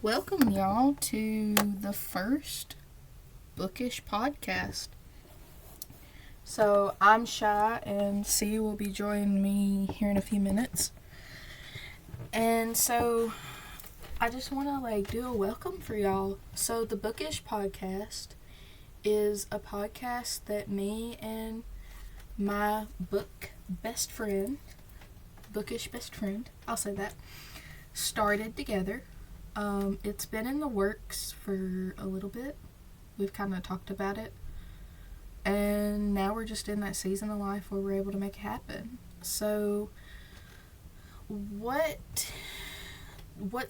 Welcome, y'all, to the first Bookish podcast. So, I'm Shy, and C will be joining me here in a few minutes. And so, I just want to, do a welcome for y'all. So, the Bookish podcast is a podcast that me and my bookish best friend, I'll say that, started together. It's been in the works for a little bit. We've kind of talked about it. And now we're just in that season of life where we're able to make it happen. So, what's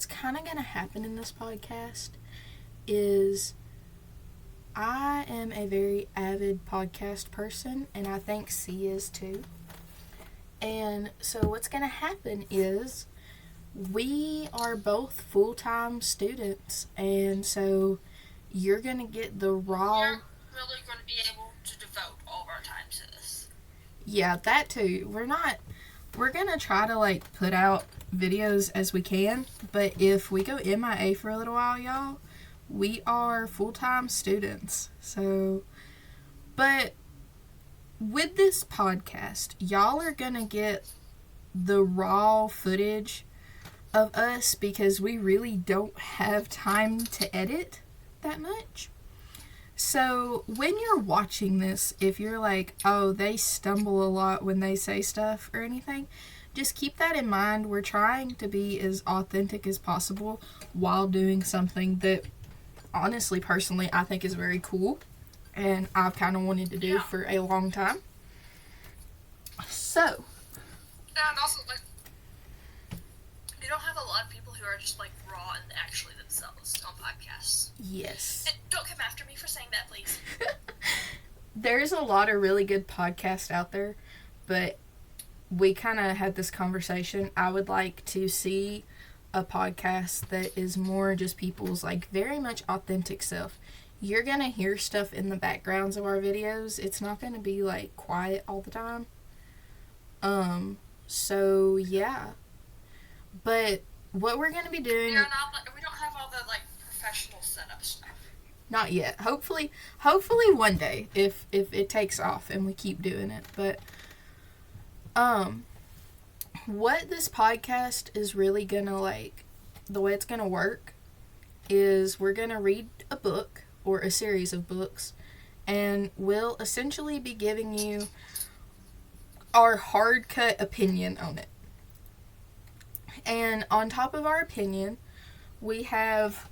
kind of going to happen in this podcast is I am a very avid podcast person, and I think C is too. And so what's going to happen is we are both full-time students, and so you're going to get the raw... We're really going to be able to devote all of our time to this. Yeah, that too. We're going to try to, put out videos as we can, but if we go MIA for a little while, y'all, we are full-time students. So, but with this podcast, y'all are going to get the raw footage of us because we really don't have time to edit that much. So when you're watching this, if you're like, oh, they stumble a lot when they say stuff or anything, just keep that in mind. We're trying to be as authentic as possible while doing something that honestly, personally, I think is very cool and I've kind of wanted to do for a long time. So. And also, you don't have a lot of people who are just, raw and actually themselves on podcasts. Yes. And don't come after me for saying that, please. There's a lot of really good podcasts out there, but we kind of had this conversation. I would like to see a podcast that is more just people's, very much authentic self. You're going to hear stuff in the backgrounds of our videos. It's not going to be, quiet all the time. So, yeah. But what we're going to be doing... we don't have all the, professional setup stuff. Not yet. Hopefully one day, if it takes off and we keep doing it. But, what this podcast is really going to, the way it's going to work is we're going to read a book or a series of books, and we'll essentially be giving you our hard-cut opinion on it. And on top of our opinion, we have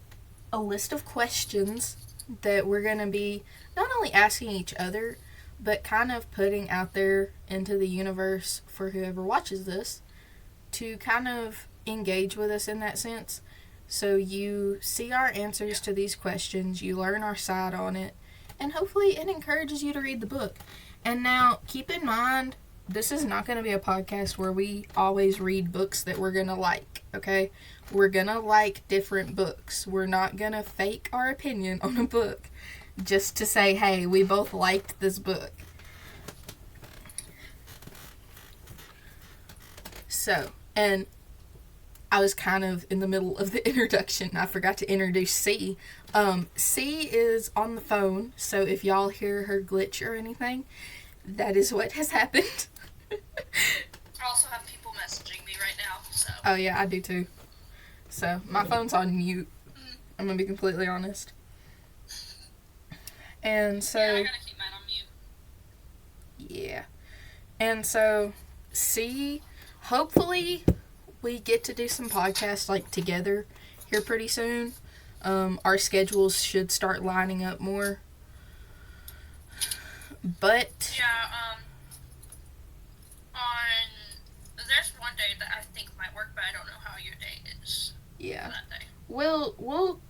a list of questions that we're going to be not only asking each other, but kind of putting out there into the universe for whoever watches this to kind of engage with us in that sense. So you see our answers to these questions, you learn our side on it, and hopefully it encourages you to read the book. And now, keep in mind, this is not going to be a podcast where we always read books that we're going to like, okay? We're going to like different books. We're not going to fake our opinion on a book just to say, hey, we both liked this book. So, and I was kind of in the middle of the introduction. I forgot to introduce C. C is on the phone, so if y'all hear her glitch or anything, that is what has happened. I also have people messaging me right now, so... Oh, yeah, I do too. So, my phone's on mute. I'm gonna be completely honest. And so... Yeah, I gotta keep mine on mute. Yeah. And so, C, hopefully we get to do some podcasts, together here pretty soon. Our schedules should start lining up more. But... Yeah, there's one day that I think might work, but I don't know how your day is. Yeah. That day. We'll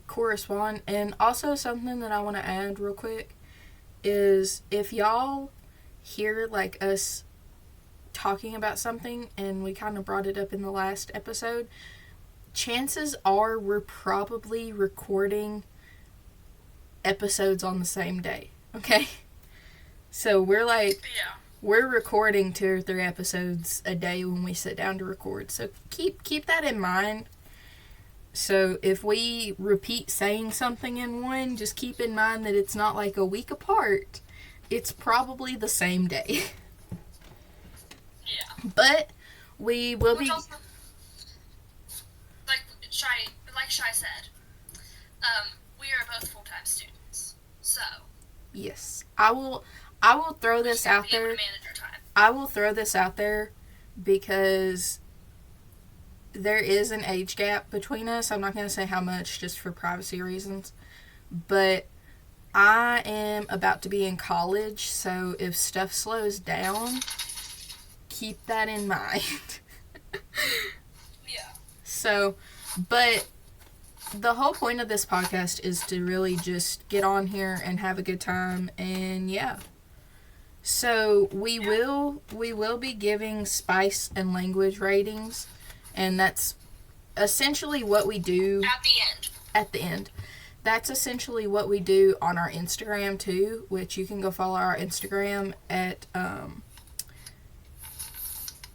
correspond. And also something that I want to add real quick is if y'all hear, us talking about something, and we kind of brought it up in the last episode, chances are we're probably recording episodes on the same day, okay? So we're we're recording 2 or 3 episodes a day when we sit down to record. So keep that in mind. So if we repeat saying something in one, just keep in mind that it's not like a week apart. It's probably the same day. Yeah. But we will be... Also, like Shai said, we are both full-time students. So... Yes. I will throw this out there. I will throw this out there because there is an age gap between us. I'm not going to say how much just for privacy reasons. But I am about to be in college, so if stuff slows down, keep that in mind. Yeah. So, but the whole point of this podcast is to really just get on here and have a good time, and yeah. So we will be giving spice and language ratings, and that's essentially what we do at the end. That's essentially what we do on our Instagram too, which you can go follow our Instagram at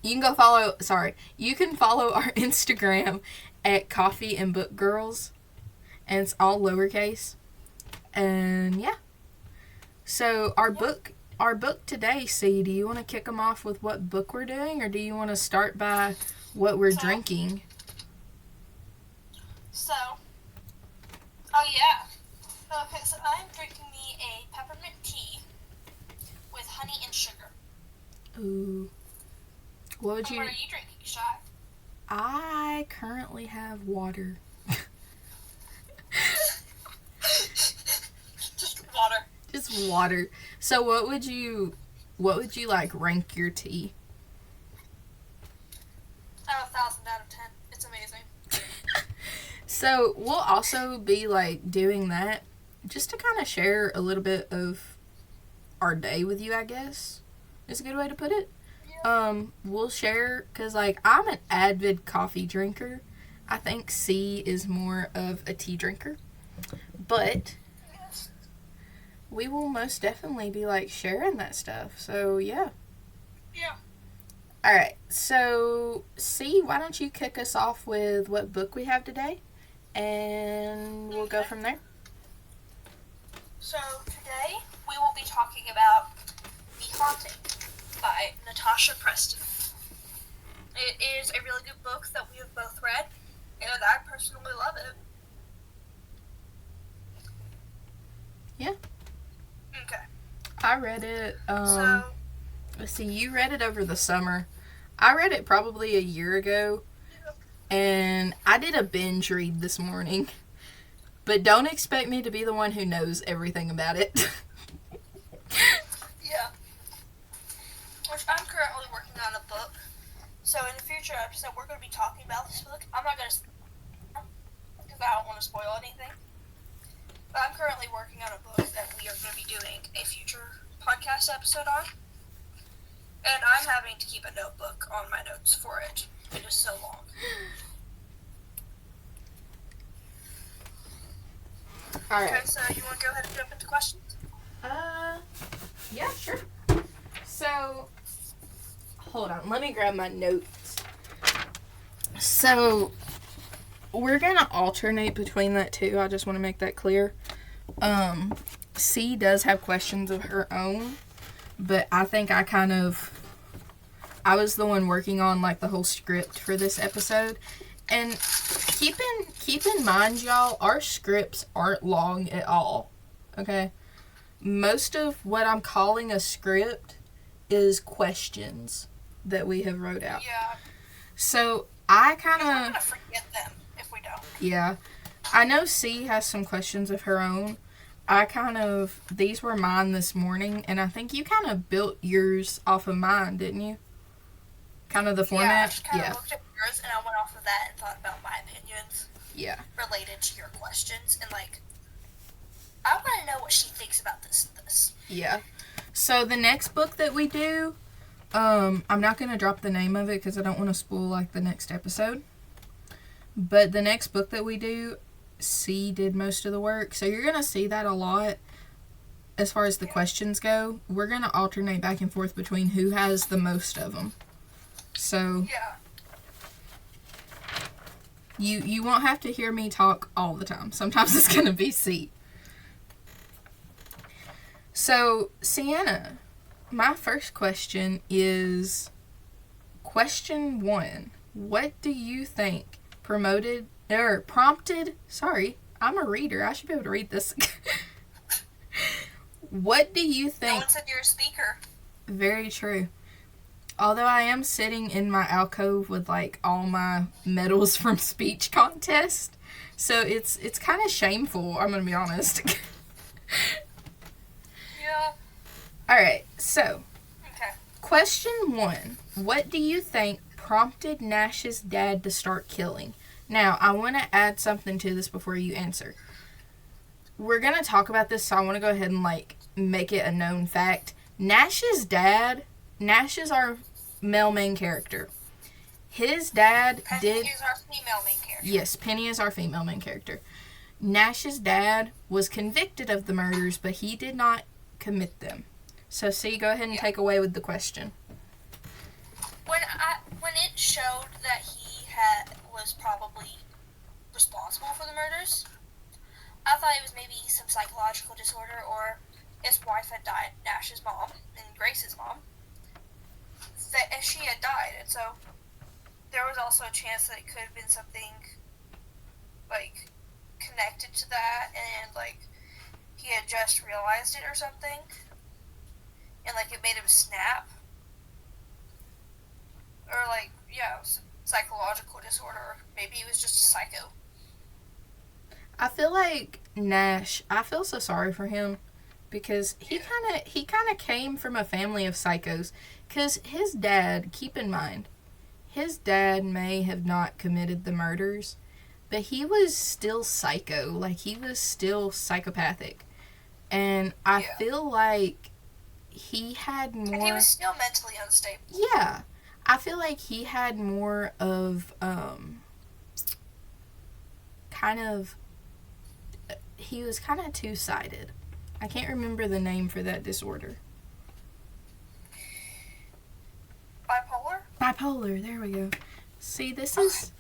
you can follow our Instagram at Coffee and Book Girls, and it's all lowercase. And yeah. So our book today, C, do you want to kick them off with what book we're doing, or do you want to start by what we're drinking? So, oh yeah. Okay, so I'm drinking me a peppermint tea with honey and sugar. Ooh. What are you drinking, Shai? I currently have water. Just water. Just water. So what would you like rank your tea? 1,000 out of 10. It's amazing. So we'll also be like doing that just to kind of share a little bit of our day with you, I guess is a good way to put it. We'll share, because like I'm an avid coffee drinker. I think C is more of a tea drinker, but we will most definitely be like sharing that stuff. So yeah. All right. So C, why don't you kick us off with what book we have today, and we'll go from there. So today we will be talking about The Haunting by Natasha Preston. It is a really good book that we have both read, and I personally love it. Yeah. Okay. I read it, let's see, you read it over the summer. I read it probably a year ago, and I did a binge read this morning. But don't expect me to be the one who knows everything about it. Yeah. Which I'm currently working on a book. So in a future episode, we're going to be talking about this book. I'm not going to, because I don't want to spoil anything. But I'm currently working on a book that we are going to be doing a future podcast episode on. And I'm having to keep a notebook on my notes for it. It is so long. Alright. Okay, so you want to go ahead and jump into questions? Yeah, sure. So, hold on. Let me grab my notes. So, we're going to alternate between that too. I just want to make that clear. C does have questions of her own, but I think I was the one working on like the whole script for this episode. And keep in mind, y'all, our scripts aren't long at all. Okay? Most of what I'm calling a script is questions that we have wrote out. Yeah. So I kind We're going of... to forget them if we don't. Yeah. I know C has some questions of her own. These were mine this morning, and I think you kind of built yours off of mine, didn't you? Kind of the format? Yeah, I just kind of looked at yours, and I went off of that and thought about my opinions. Yeah. Related to your questions, and like, I want to know what she thinks about this and this. Yeah. So the next book that we do, I'm not going to drop the name of it because I don't want to spoil like the next episode. But the next book that we do, C did most of the work. So you're going to see that a lot as far as the questions go. We're going to alternate back and forth between who has the most of them. So, yeah. You won't have to hear me talk all the time. Sometimes it's going to be C. So, Sienna, my first question is question 1. What do you think prompted, sorry, I'm a reader. I should be able to read this. What do you think? No one said you're a speaker. Very true. Although I am sitting in my alcove with like all my medals from speech contest, so it's kind of shameful. I'm gonna be honest. Yeah. All right. So, Okay. question 1: what do you think prompted Nash's dad to start killing? Now, I want to add something to this before you answer. We're gonna talk about this, so I want to go ahead and like make it a known fact. Nash is our male main character. His dad Penny is our female main character. Yes, Penny is our female main character. Nash's dad was convicted of the murders, but he did not commit them. So, C, go ahead and take away with the question. When it showed that he was probably responsible for the murders, I thought it was maybe some psychological disorder, or his wife had died, Nash's mom and Grace's mom. That she had died, and so there was also a chance that it could have been something like connected to that, and like he had just realized it or something, and like it made him snap, or like it was psychological disorder, or maybe he was just a psycho. I feel like Nash, I feel so sorry for him because he kind of came from a family of psychos. Because his dad, keep in mind, his dad may have not committed the murders, but he was still psycho. Like, he was still psychopathic. And I feel like he had more... And he was still mentally unstable. Yeah. I feel like he had more of, he was kind of two-sided. I can't remember the name for that disorder. Bipolar, there we go. See, this is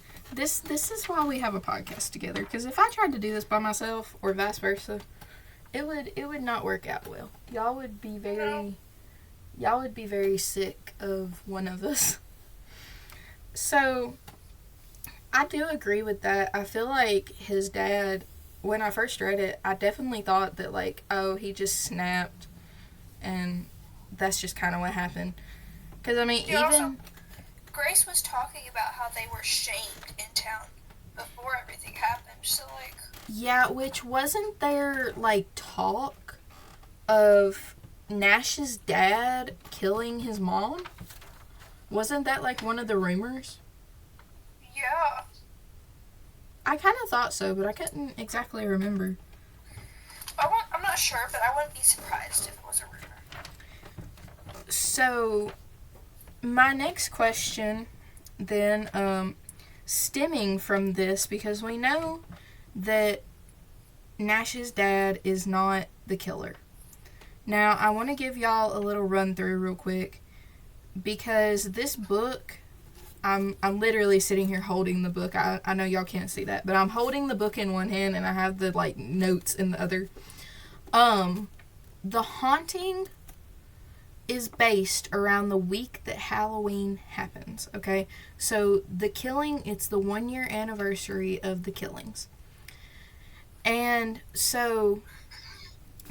why we have a podcast together, because if I tried to do this by myself or vice versa, it would not work out well. Y'all would be very sick of one of us. So, I do agree with that. I feel like his dad, when I first read it, I definitely thought that like, oh, he just snapped and that's just kind of what happened. Because, I mean, Grace was talking about how they were shamed in town before everything happened, so, like... Yeah, which wasn't there, like, talk of Nash's dad killing his mom? Wasn't that, like, one of the rumors? Yeah. I kind of thought so, but I couldn't exactly remember. I'm not sure, but I wouldn't be surprised if it was a rumor. So... my next question, then, stemming from this, because we know that Nash's dad is not the killer. Now, I want to give y'all a little run through real quick, because this book, I'm literally sitting here holding the book. I know y'all can't see that, but I'm holding the book in one hand, and I have the, like, notes in the other. The haunting is based around the week that Halloween happens, okay? So, the killing, it's the 1-year anniversary of the killings. And so,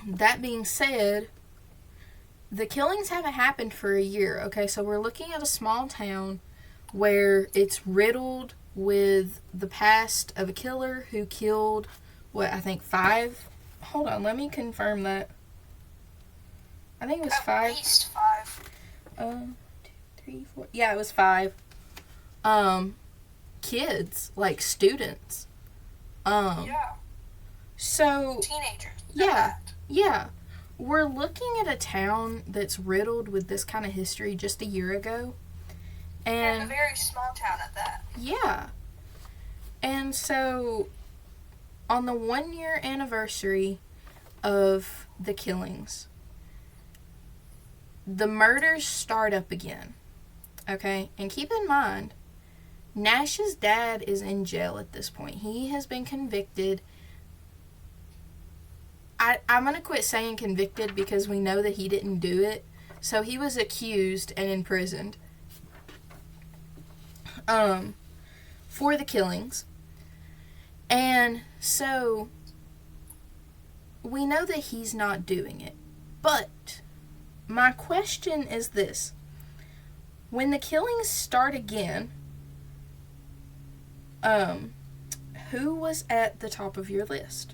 that being said, the killings haven't happened for a year, okay? So, we're looking at a small town where it's riddled with the past of a killer who killed, 5? Hold on, let me confirm that. I think it was 5. At least 5. 2, 3, 4. Yeah, it was 5. Kids, like students. Yeah. So. Teenagers. Yeah. We're looking at a town that's riddled with this kind of history just a year ago. And a very small town at that. Yeah. And so, on the 1-year anniversary of the killings, the murders start up again, okay? And keep in mind, Nash's dad is in jail at this point. He has been convicted. I'm going to quit saying convicted because we know that he didn't do it. So he was accused and imprisoned for the killings. And so we know that he's not doing it. But my question is this. When the killings start again, who was at the top of your list?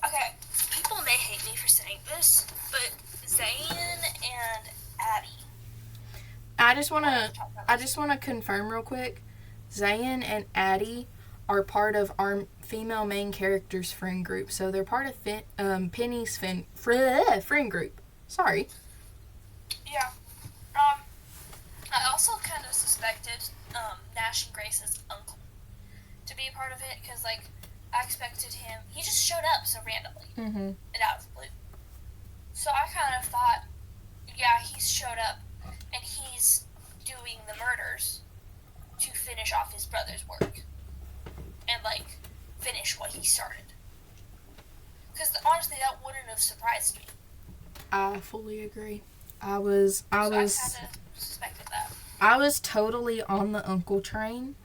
Okay, people may hate me for saying this, but Zayn and Addie. I just want to confirm real quick. Zayn and Addie are part of our female main characters friend group, so they're part of Penny's friend group. Sorry. Yeah. I also kind of suspected Nash and Grace's uncle to be a part of it, because, like, I expected him. He just showed up so randomly. Mm-hmm. And out of the blue. So I kind of thought, yeah, he's showed up and he's doing the murders to finish off his brother's work. And, like, finish what he started. Because honestly, that wouldn't have surprised me. I fully agree. I was I kind of suspected that. I was totally on the uncle train.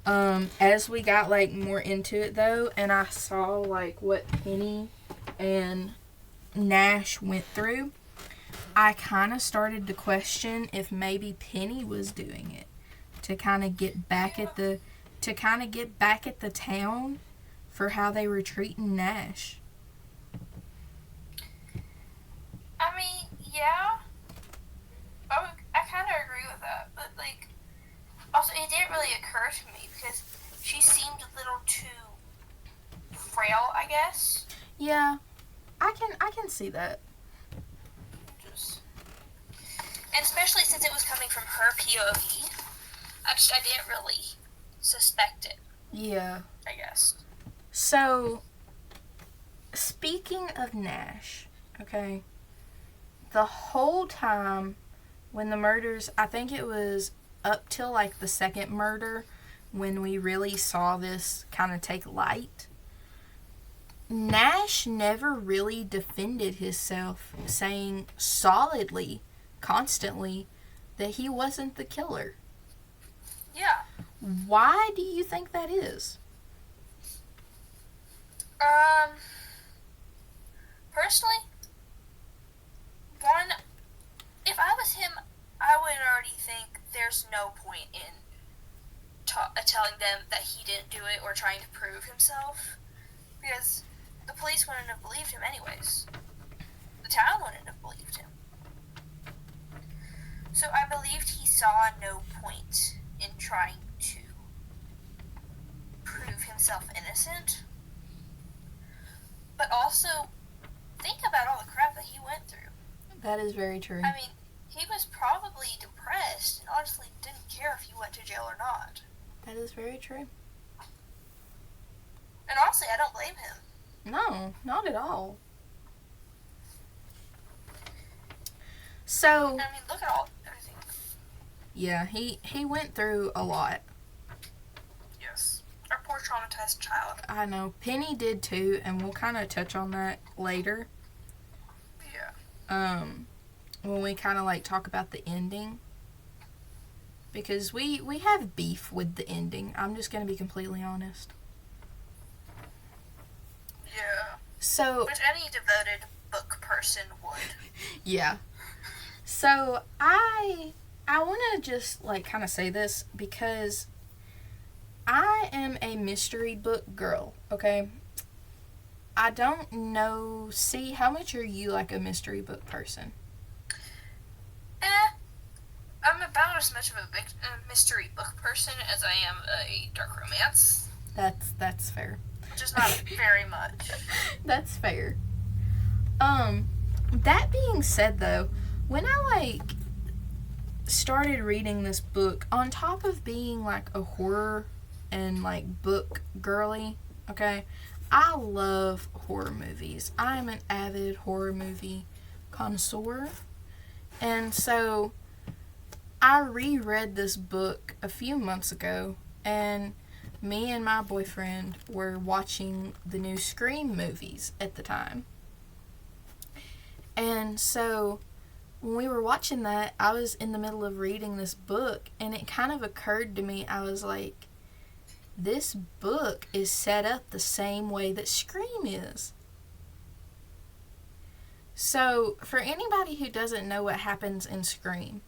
As we got, like, more into it, though, and I saw, like, what Penny and Nash went through, I kind of started to question if maybe Penny was doing it to kind of get back at the town for how they were treating Nash. I mean, yeah. I kind of agree with that, but, like, also, it didn't really occur to me because she seemed a little too frail, I guess. Yeah, I can see that. And especially since it was coming from her POV, I didn't really suspect it. Yeah. I guess. So, speaking of Nash, okay, the whole time when the murders, I think it was up till, like, the second murder when we really saw this kind of take light, Nash never really defended himself, saying solidly, constantly, that he wasn't the killer. Yeah. Why do you think that is? Personally, if I was him, I would already think there's no point in telling them that he didn't do it or trying to prove himself, because the police wouldn't have believed him anyways. The town wouldn't have believed him. So I believed he saw no point in trying to prove himself innocent. But also, think about all the crap that he went through. That is very true. I mean, he was probably depressed and honestly didn't care if he went to jail or not. That is very true. And honestly, I don't blame him. No, not at all. So, I mean, look at everything. Yeah, he went through a lot. Yes. Our poor traumatized child. I know. Penny did too, and we'll kind of touch on that later. Yeah. When we kind of, like, talk about the ending. Because we have beef with the ending. I'm just going to be completely honest. Yeah. So, which any devoted book person would. Yeah. So, I want to just, like, kind of say this because I am a mystery book girl, okay? I don't know. See, how much are you, like, a mystery book person? I'm about as much of a mystery book person as I am a dark romance. That's fair. Which is not very much. That's fair. That being said, though, when I, like, started reading this book, on top of being, like, a horror and, like, book girly, okay, I love horror movies. I am an avid horror movie connoisseur. And so, I reread this book a few months ago, and me and my boyfriend were watching the new Scream movies at the time. And so when we were watching that, I was in the middle of reading this book, and it kind of occurred to me, I was like, this book is set up the same way that Scream is. So, for anybody who doesn't know what happens in Scream,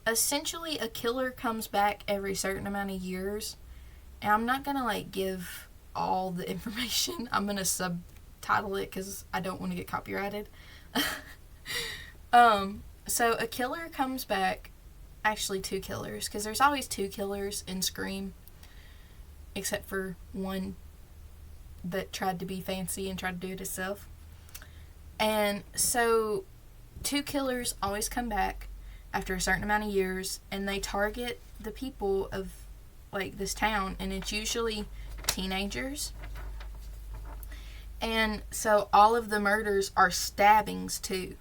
essentially a killer comes back every certain amount of years. And I'm not going to, give all the information. I'm going to subtitle it because I don't want to get copyrighted. So a killer comes back, actually two killers, because there's always two killers in Scream, except for one that tried to be fancy and tried to do it himself. And so two killers always come back after a certain amount of years, and they target the people of this town, and it's usually teenagers. And so all of the murders are stabbings too.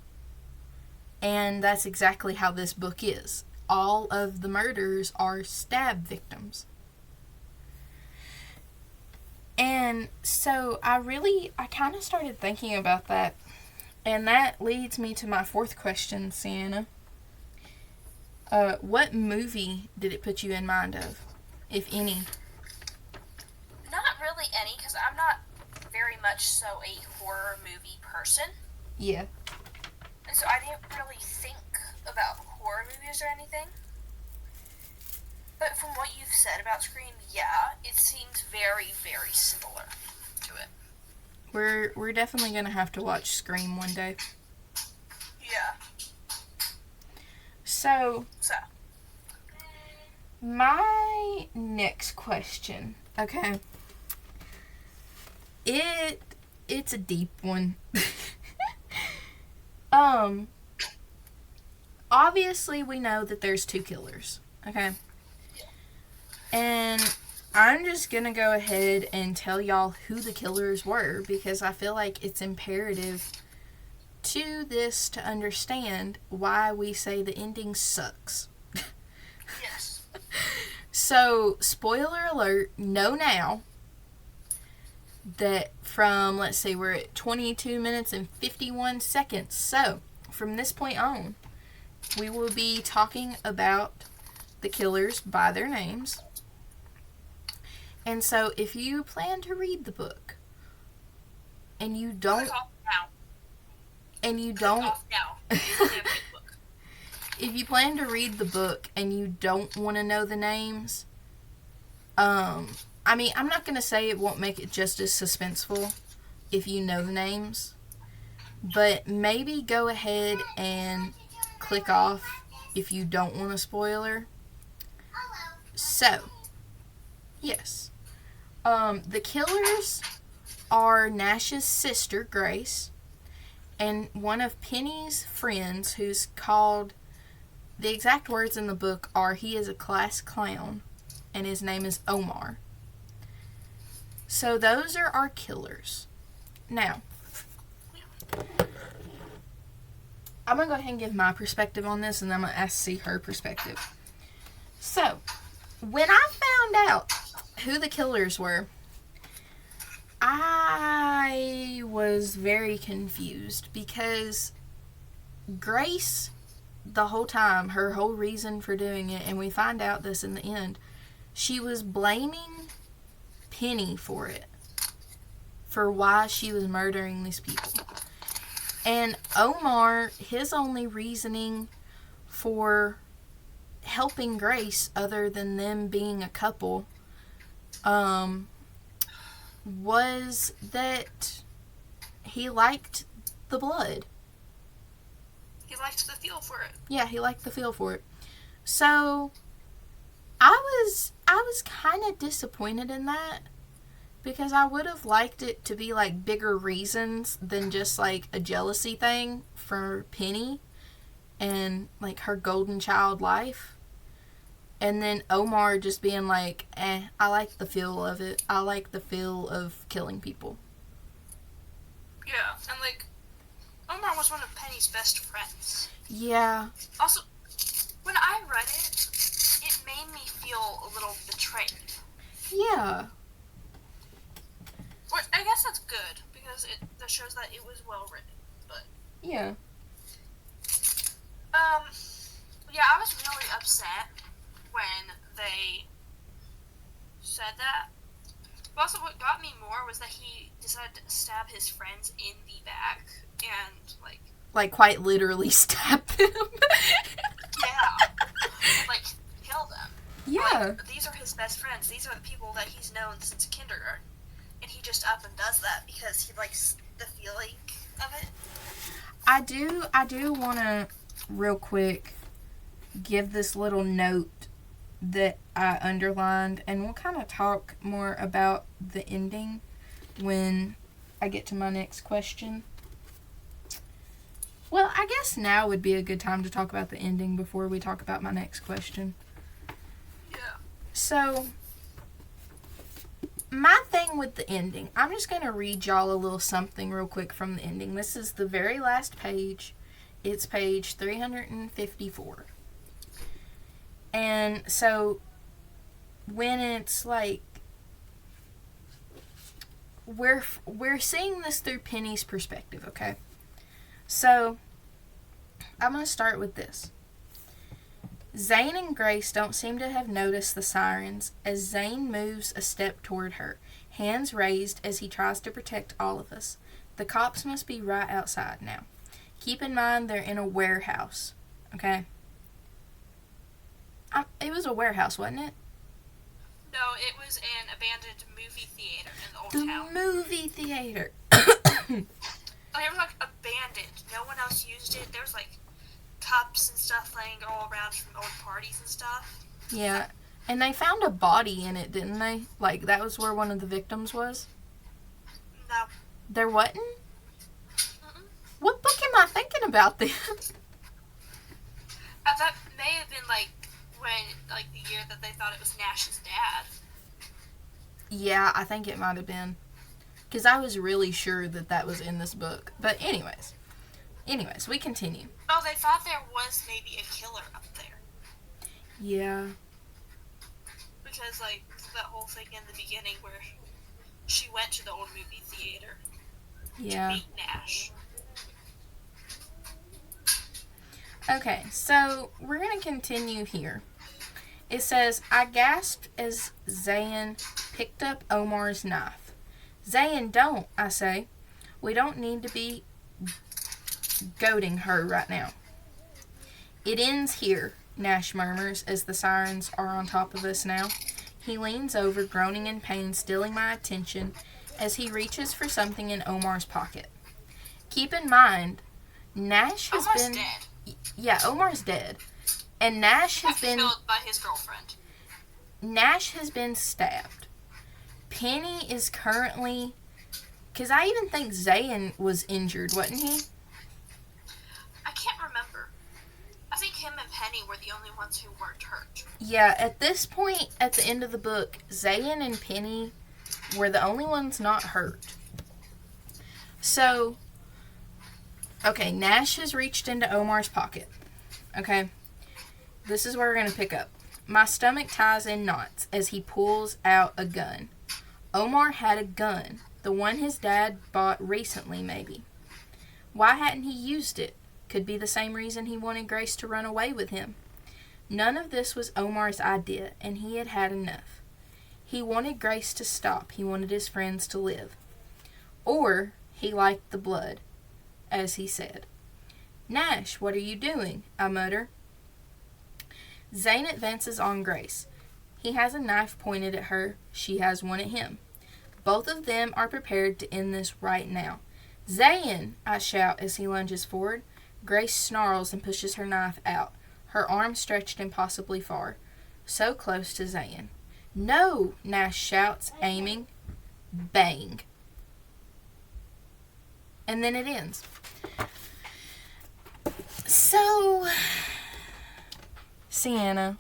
And that's exactly how this book is. All of the murders are stab victims. And so I kind of started thinking about that. And that leads me to my fourth question, Sienna. What movie did it put you in mind of, if any? Not really any, because I'm not very much so a horror movie person. Yeah. And so I didn't really think about horror movies or anything. But from what you've said about Scream, yeah, it seems very, very similar to it. We're definitely going to have to watch Scream one day. Yeah. So, my next question, okay, it's a deep one. Obviously we know that there's two killers, okay? And I'm just gonna go ahead and tell y'all who the killers were, because I feel like it's imperative to this to understand why we say the ending sucks. Yes. So, spoiler alert, know now that from, let's see, we're at 22 minutes and 51 seconds. So, from this point on, we will be talking about the killers by their names. And so, if you plan to read the book, and you don't... And you don't... If you plan to read the book and you don't want to know the names, I'm not going to say it won't make it just as suspenseful if you know the names, but maybe go ahead and click off if you don't want a spoiler. So, yes. The killers are Nash's sister, Grace, and one of Penny's friends, who's called... The exact words in the book are, he is a class clown, and his name is Omar. So those are our killers. Now, I'm going to go ahead and give my perspective on this, and then I'm going to ask C her perspective. So, when I found out who the killers were, I was very confused, because Grace... the whole time, her whole reason for doing it, and we find out this in the end, she was blaming Penny for it, for why she was murdering these people. And Omar, his only reasoning for helping Grace, other than them being a couple, was that he liked the blood. He liked the feel for it. Yeah, he liked the feel for it. So, I was kind of disappointed in that, because I would have liked it to be bigger reasons than just a jealousy thing for Penny and her golden child life. And then Omar just being I like the feel of it. I like the feel of killing people. Yeah, and Omar was one of Penny's best friends. Yeah. Also, When I read it, it made me feel a little betrayed. Yeah. Which I guess that's good, because that shows that it was well written. But Yeah. yeah, I was really upset when they said that. But also, what got me more was that he decided to stab his friends in the back and like quite literally stab them. and kill them. Yeah. These are his best friends. These are the people that he's known since kindergarten. And he just up and does that because he likes the feeling of it. I do want to real quick give this little note that I underlined, and we'll kind of talk more about the ending when I get to my next question. Well, I guess now would be a good time to talk about the ending before we talk about my next question. Yeah. So, my thing with the ending, I'm just going to read y'all a little something real quick from the ending. This is the very last page. It's page 354. And so, when it's we're seeing this through Penny's perspective, okay? So, I'm going to start with this. Zane and Grace don't seem to have noticed the sirens as Zane moves a step toward her, hands raised as he tries to protect all of us. The cops must be right outside now. Keep in mind they're in a warehouse, okay? It was a warehouse, wasn't it? No, it was an abandoned movie theater in the old town. The movie theater. It was abandoned. No one else used it. There was cups and stuff laying all around from old parties and stuff. Yeah, and they found a body in it, didn't they? That was where one of the victims was? No. There wasn't? Mm-mm. What book am I thinking about then? That may have been when the year that they thought it was Nash's dad. Yeah, I think it might have been. Because I was really sure that was in this book. But anyways, we continue. Oh, they thought there was maybe a killer up there. Yeah. Because, that whole thing in the beginning where she went to the old movie theater to meet Nash. Okay, so we're going to continue here. It says, I gasped as Zayn picked up Omar's knife. Zayn, don't, I say. We don't need to be goading her right now. It ends here, Nash murmurs as the sirens are on top of us now. He leans over, groaning in pain, stealing my attention as he reaches for something in Omar's pocket. Keep in mind, Nash has Omar's been... dead. Yeah, Omar's dead. And Nash has been... killed by his girlfriend. Nash has been stabbed. Penny is currently... Because I even think Zayn was injured, wasn't he? I can't remember. I think him and Penny were the only ones who weren't hurt. Yeah, at this point, at the end of the book, Zayn and Penny were the only ones not hurt. So, okay, Nash has reached into Omar's pocket. Okay, this is where we're going to pick up. My stomach ties in knots as he pulls out a gun. Omar had a gun, the one his dad bought recently, maybe. Why hadn't he used it? Could be the same reason he wanted Grace to run away with him. None of this was Omar's idea, and he had had enough. He wanted Grace to stop. He wanted his friends to live. Or he liked the blood, as he said. Nash, what are you doing? I mutter. Zayn advances on Grace. He has a knife pointed at her. She has one at him. Both of them are prepared to end this right now. Zayn, I shout as he lunges forward. Grace snarls and pushes her knife out, her arm stretched impossibly far, so close to Zayn. No, Nash shouts, aiming. Bang. And then it ends. So, Sienna,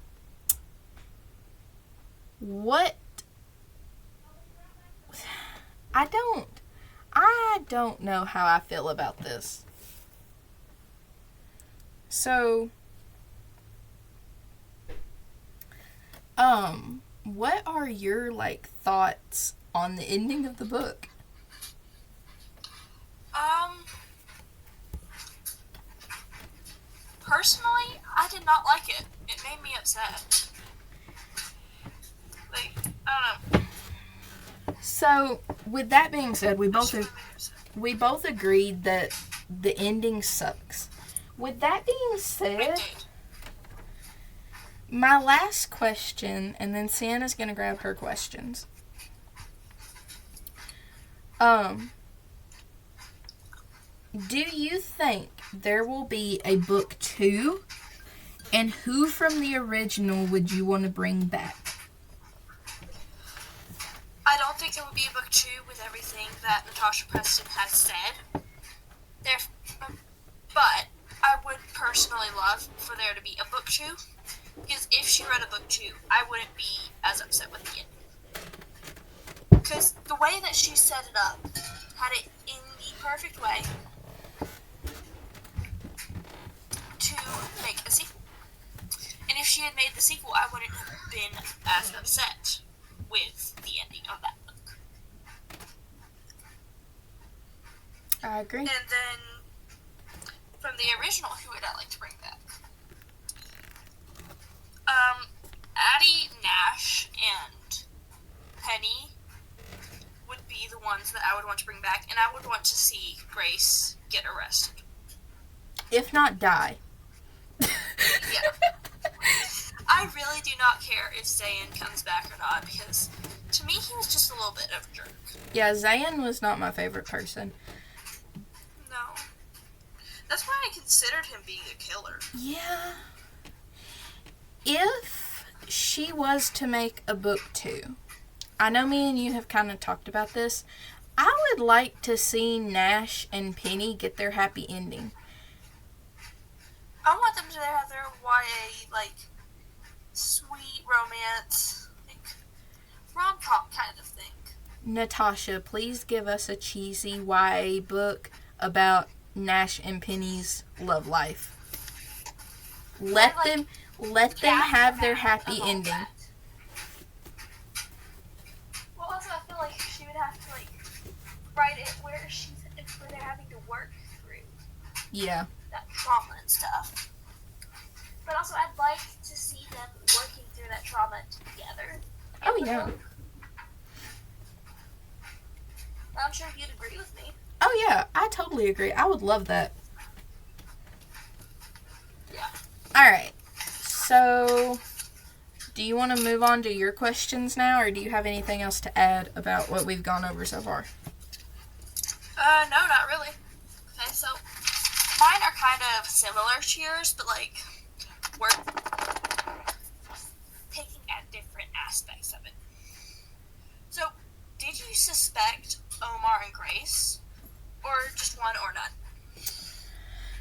what? I don't know how I feel about this. So, What are your, like, thoughts on the ending of the book? Personally, I did not like it. It made me upset. Like, I don't know. So, with that being said, we both agreed that the ending sucks. With that being said, my last question, and then Sienna's gonna grab her questions. Do you think there will be a book 2? And who from the original would you want to bring back? I don't think there will be a book 2 with everything that Natasha Preston has said. But I would personally love for there to be a book 2. Because if she read a book 2, I wouldn't be as upset with the ending. Because the way that she set it up had it in the perfect way to make a sequel. And if she had made the sequel, I wouldn't have been as upset with the ending of that book. I agree. And then, from the original, who would I like to bring back? Addie, Nash, and Penny would be the ones that I would want to bring back, and I would want to see Grace get arrested. If not, die. Yeah. I really do not care if Zayn comes back or not, because to me he was just a little bit of a jerk. Yeah, Zayn was not my favorite person. No. That's why I considered him being a killer. Yeah. If she was to make a book 2, I know me and you have kind of talked about this, I would like to see Nash and Penny get their happy ending. I want them to have their YA, like, sweet romance, like, rom-com kind of thing. Natasha, please give us a cheesy YA book about Nash and Penny's love life. Let them have their happy ending. That. Well, also, I feel like she would have to, like, write it where they're having to work through. Yeah. That trauma and stuff. But also, I'd like to see them working through that trauma together. Oh, yeah. I'm sure you'd agree with me. Oh, yeah. I totally agree. I would love that. Yeah. Alright. So, do you want to move on to your questions now, or do you have anything else to add about what we've gone over so far? No, not really. Okay, so mine are kind of similar to yours, but like we're taking at different aspects of it. So, did you suspect Omar and Grace, or just one or none?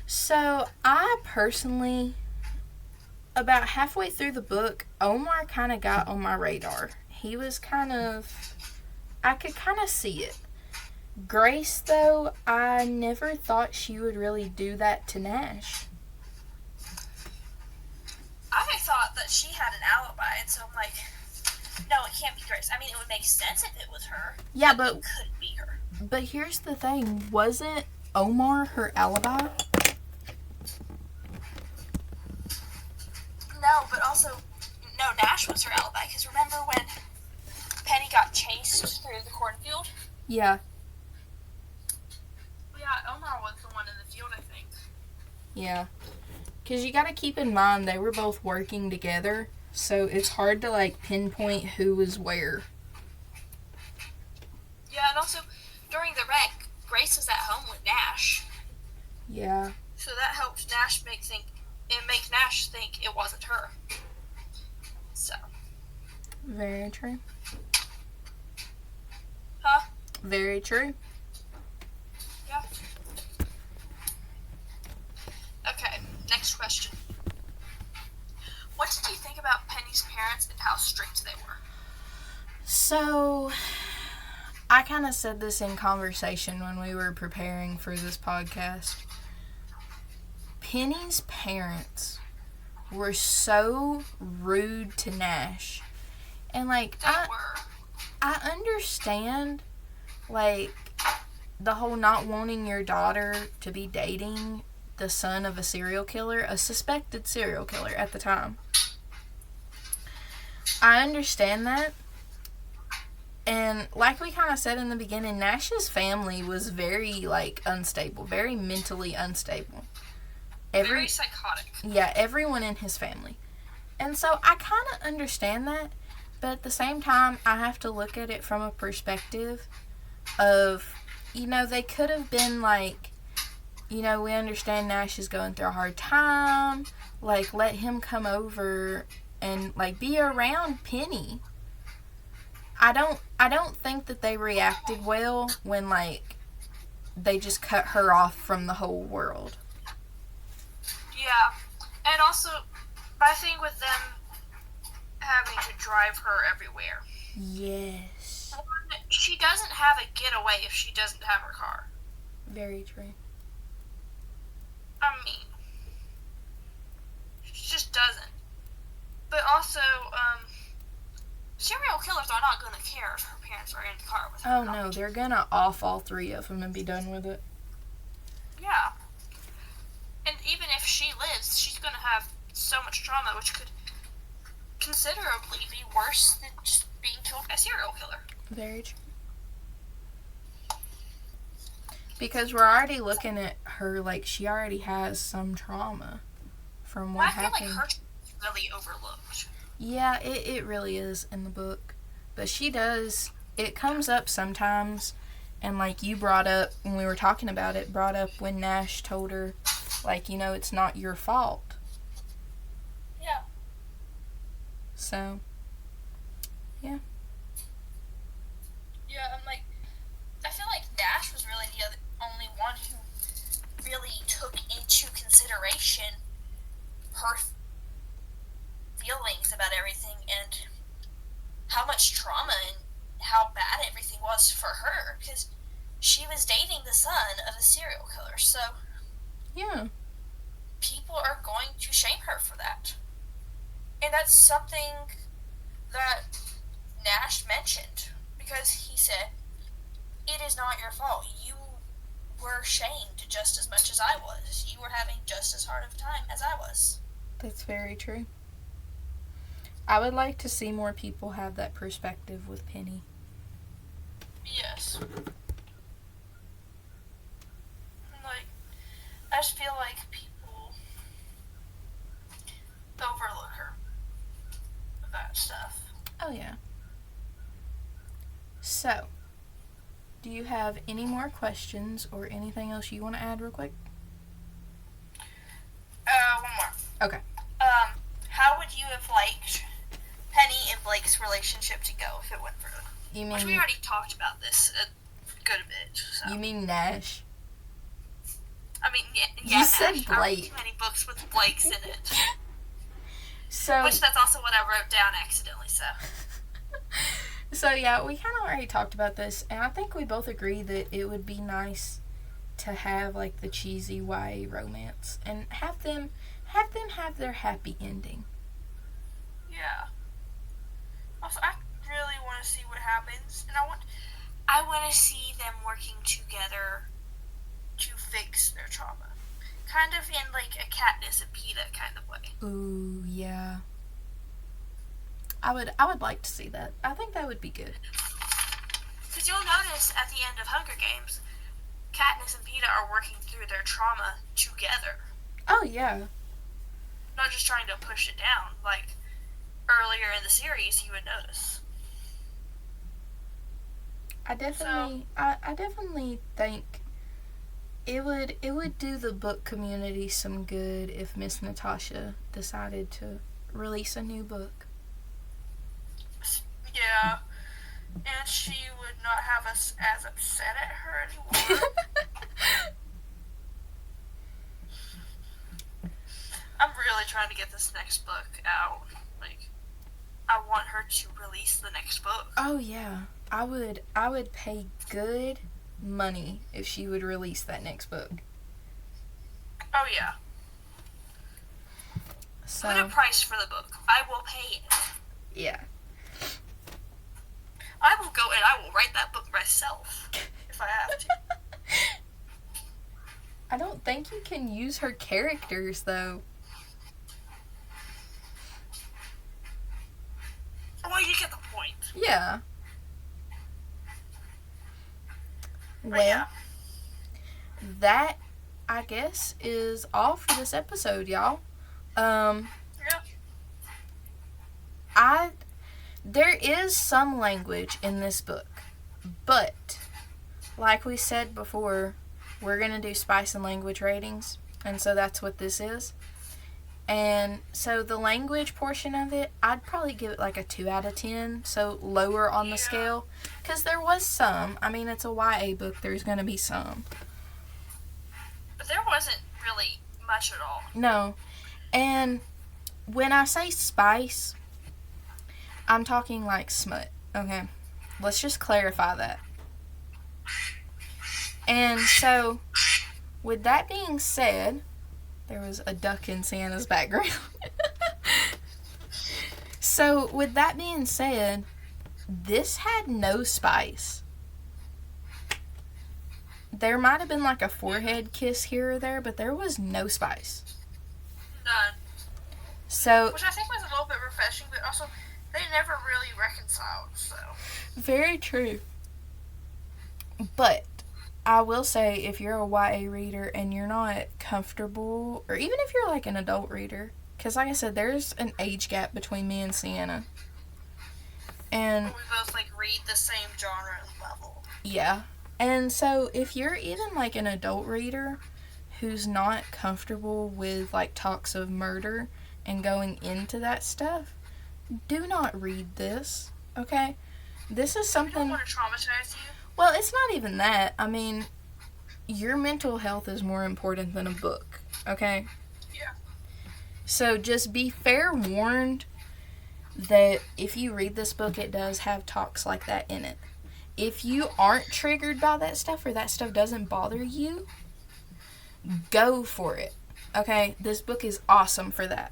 So, I personally, about halfway through the book, Omar kind of got on my radar. He was I could kind of see it. Grace, though, I never thought she would really do that to Nash. I thought that she had an alibi, and so I'm like, no, it can't be Grace. I mean, it would make sense if it was her. Yeah, but it couldn't be her. But here's the thing. Wasn't Omar her alibi? No, but also, no, Nash was her alibi, because remember when Penny got chased through the cornfield? Yeah. Yeah, Omar was the one in the field, I think. Yeah. Because you got to keep in mind they were both working together, so it's hard to, like, pinpoint who was where. Yeah, and also, during the wreck, Grace was at home with Nash. Yeah. So that helped Nash make Nash think it wasn't her. So. Very true. Huh? Very true. Yeah. Okay, next question. What did you think about Penny's parents and how strict they were? So, I kind of said this in conversation when we were preparing for this podcast. Penny's parents were so rude to Nash And, like, I understand, like, the whole not wanting your daughter to be dating the son of a serial killer, a suspected serial killer at the time. I understand that. And like we kind of said in the beginning, Nash's family was very, like, unstable, very mentally unstable. Very psychotic. Yeah, everyone in his family. And so I kind of understand that, but at the same time, I have to look at it from a perspective of, you know, they could have been like, you know, we understand Nash is going through a hard time, like, let him come over and, like, be around Penny. I don't think that they reacted well when, like, they just cut her off from the whole world. Yeah. And also, my thing with them having to drive her everywhere. Yes. She doesn't have a getaway if she doesn't have her car. Very true. I mean, she just doesn't. But also, serial killers are not going to care if her parents are in the car with her. Oh, no, they're going to off all three of them and be done with it. Yeah. And even if she lives, she's going to have so much trauma, which could considerably be worse than just being killed by a serial killer. Very true. Because we're already looking at her like she already has some trauma from what happened. I feel like her is really overlooked. Yeah, it really is in the book. But she does, it comes up sometimes, and like you brought up when we were talking about it, brought up when Nash told her, like, you know, it's not your fault. Yeah. So, yeah. Yeah, I'm like, I feel like Nash was really the only one who really took into consideration her feelings about everything and how much trauma and how bad everything was for her, because she was dating the son of a serial killer, so yeah, people are going to shame her for that. And that's something that Nash mentioned, because he said, it is not your fault. You were shamed just as much as I was. You were having just as hard of a time as I was. That's very true. I would like to see more people have that perspective with Penny. Yes. Like, I just feel like people overlook her with that stuff. Oh, yeah. So, do you have any more questions or anything else you want to add real quick? One more. Okay. How would you have liked Penny and Blake's relationship to go if it went further? You mean... Which we already talked about this a good bit. So. You mean Nash? I mean, yeah, you Nash. said Blake. I read too many books with Blakes in it. So... Which that's also what I wrote down accidentally, so... So, yeah, we kind of already talked about this, and I think we both agree that it would be nice to have, like, the cheesy YA romance, and have them have their happy ending. Yeah. Also, I really want to see what happens, and I want to see them working together to fix their trauma. Kind of in, like, a Katniss and Peeta kind of way. Ooh, yeah. I would like to see that. I think that would be good. Because you'll notice at the end of Hunger Games, Katniss and Peeta are working through their trauma together. Oh, yeah. Not just trying to push it down, like earlier in the series you would notice. I definitely think it would do the book community some good if Miss Natasha decided to release a new book. Yeah, and she would not have us as upset at her anymore. I'm really trying to get this next book out. Like, I want her to release the next book. Oh yeah, I would pay good money if she would release that next book. Oh yeah. So, put a price for the book. I will pay it. Yeah. myself if I have to. I don't think you can use her characters, though. Well, you get the point. Yeah. But Well, yeah. that, I guess, is all for this episode, y'all. Yeah. There is some language in this book, but like we said before, we're gonna do spice and language ratings, and so that's what this is. And so the language portion of it, I'd probably give it like a 2 out of 10, so lower on the scale, because there was some. I mean, it's a YA book, there's gonna be some. But there wasn't really much at all. No. And when I say spice, I'm talking like smut, okay? Let's just clarify that. And so, with that being said, there was a duck in Santa's background. So, with that being said, this had no spice. There might have been like a forehead kiss here or there, but there was no spice. None. So, Which I think was a little bit refreshing, but also they never really reconciled, so. very true. But I will say, if you're a YA reader and you're not comfortable, or even if you're like an adult reader, because like I said, there's an age gap between me and Sienna. And we both like read the same genre level. yeah. And so if you're even like an adult reader who's not comfortable with like talks of murder and going into that stuff, do not read this, okay? This is I something... don't want to traumatize you. Well, it's not even that. I mean, your mental health is more important than a book, okay? Yeah. So just be fair warned that if you read this book, it does have talks like that in it. If you aren't triggered by that stuff or that stuff doesn't bother you, go for it, okay? This book is awesome for that.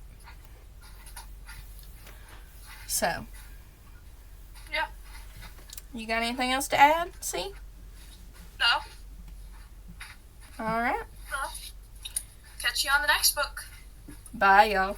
So. Yeah. You got anything else to add? See? No. Alright. No. Catch you on the next book. Bye, y'all.